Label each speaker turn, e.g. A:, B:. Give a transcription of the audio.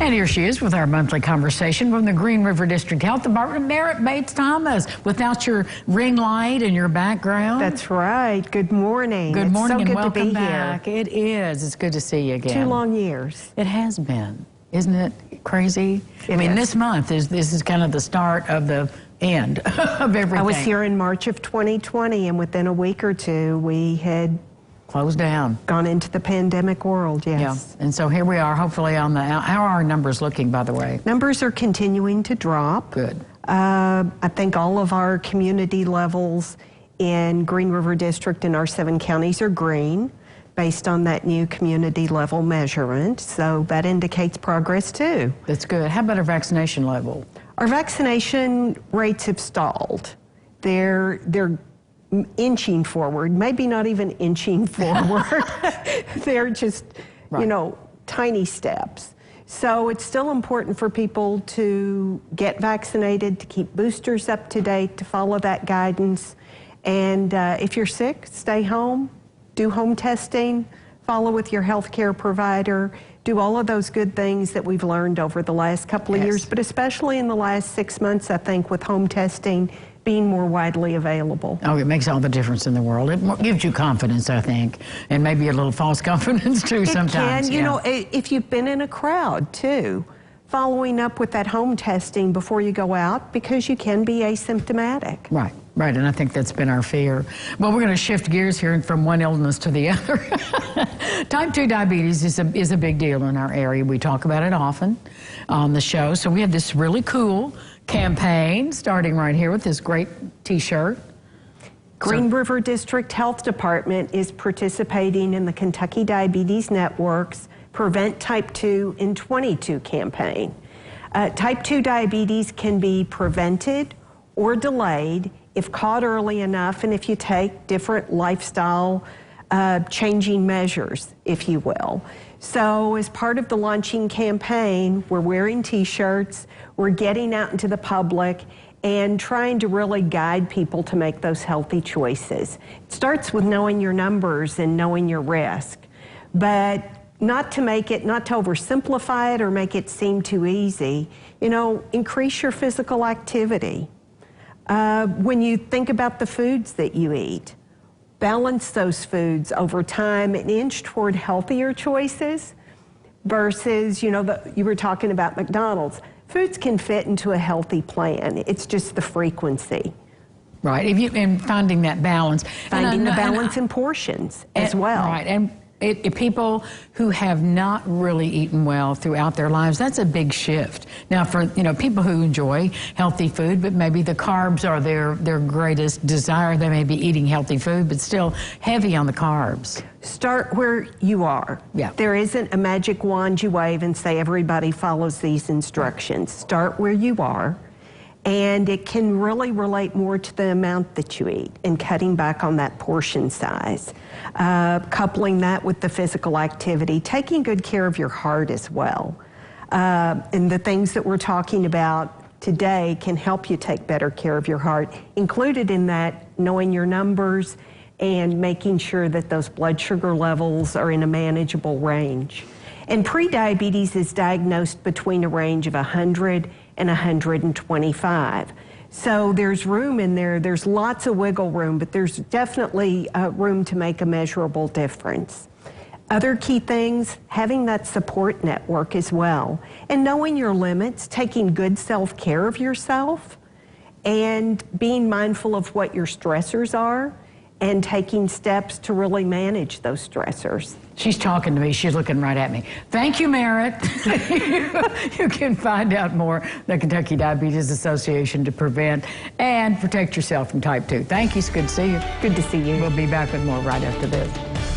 A: And here she is with our monthly conversation from the Green River District Health Department, Merritt Bates-Thomas, without your ring light in your background.
B: That's right. Good morning.
A: Good morning
B: it's so
A: and
B: good to
A: welcome
B: be
A: back.
B: Here.
A: It is. It's good to see you again.
B: 2 long years.
A: It has been. Isn't it crazy? This month is kind of the start of the end of everything.
B: I was here in March of 2020, and within a week or two, we had
A: closed down.
B: Gone into the pandemic world, yes.
A: Yeah. And so here we are, hopefully on the, how are our numbers looking, by the way?
B: Numbers are continuing to drop.
A: Good.
B: I think all of our community levels in Green River District and our 7 counties are green based on that new community level measurement. So that indicates progress too.
A: That's good. How about our vaccination level?
B: Our vaccination rates have stalled. They're inching forward, maybe not even inching forward. They're just, right, tiny steps. So it's still important for people to get vaccinated, to keep boosters up to date, to follow that guidance. And if you're sick, stay home, do home testing, follow with your healthcare provider, do all of those good things that we've learned over the last couple of years, but especially in the last 6 months, I think, with home testing being more widely available.
A: Oh, it makes all the difference in the world. It gives you confidence, I think, and maybe a little false confidence too sometimes.
B: It can, if you've been in a crowd too, following up with that home testing before you go out, because you can be asymptomatic.
A: Right, right, and I think that's been our fear. Well, we're going to shift gears here from one illness to the other. Type 2 diabetes is a big deal in our area. We talk about it often on the show. So we have this really cool campaign starting right here with this great t-shirt.
B: Green River District Health Department is participating in the Kentucky Diabetes Network's Prevent Type 2 in 22 campaign. Type 2 diabetes can be prevented or delayed if caught early enough and if you take different lifestyle changing measures, if you will. So as part of the launching campaign, we're wearing t-shirts, we're getting out into the public and trying to really guide people to make those healthy choices. It starts with knowing your numbers and knowing your risk, but not to oversimplify it or make it seem too easy. Increase your physical activity. When you think about the foods that you eat, balance those foods over time and inch toward healthier choices versus, you were talking about McDonald's. Foods can fit into a healthy plan. It's just the frequency.
A: Right, and finding that balance.
B: Finding the balance in portions as well.
A: Right, and people who have not really eaten well throughout their lives, that's a big shift. Now for people who enjoy healthy food, but maybe the carbs are their greatest desire, they may be eating healthy food, but still heavy on the carbs.
B: Start where you are.
A: Yeah.
B: There isn't a magic wand you wave and say everybody follows these instructions. Start where you are. And it can really relate more to the amount that you eat and cutting back on that portion size. Coupling that with the physical activity, taking good care of your heart as well. And the things that we're talking about today can help you take better care of your heart. Included in that, knowing your numbers and making sure that those blood sugar levels are in a manageable range. And prediabetes is diagnosed between a range of 100 and 125. So there's room in there, there's lots of wiggle room, but there's definitely room to make a measurable difference. Other key things, having that support network as well, and knowing your limits, taking good self-care of yourself, and being mindful of what your stressors are, and taking steps to really manage those stressors.
A: She's talking to me. She's looking right at me. Thank you, Merritt. You can find out more at the Kentucky Diabetes Association to prevent and protect yourself from type 2. Thank you. It's good to see you.
B: Good to see you.
A: We'll be back with more right after this.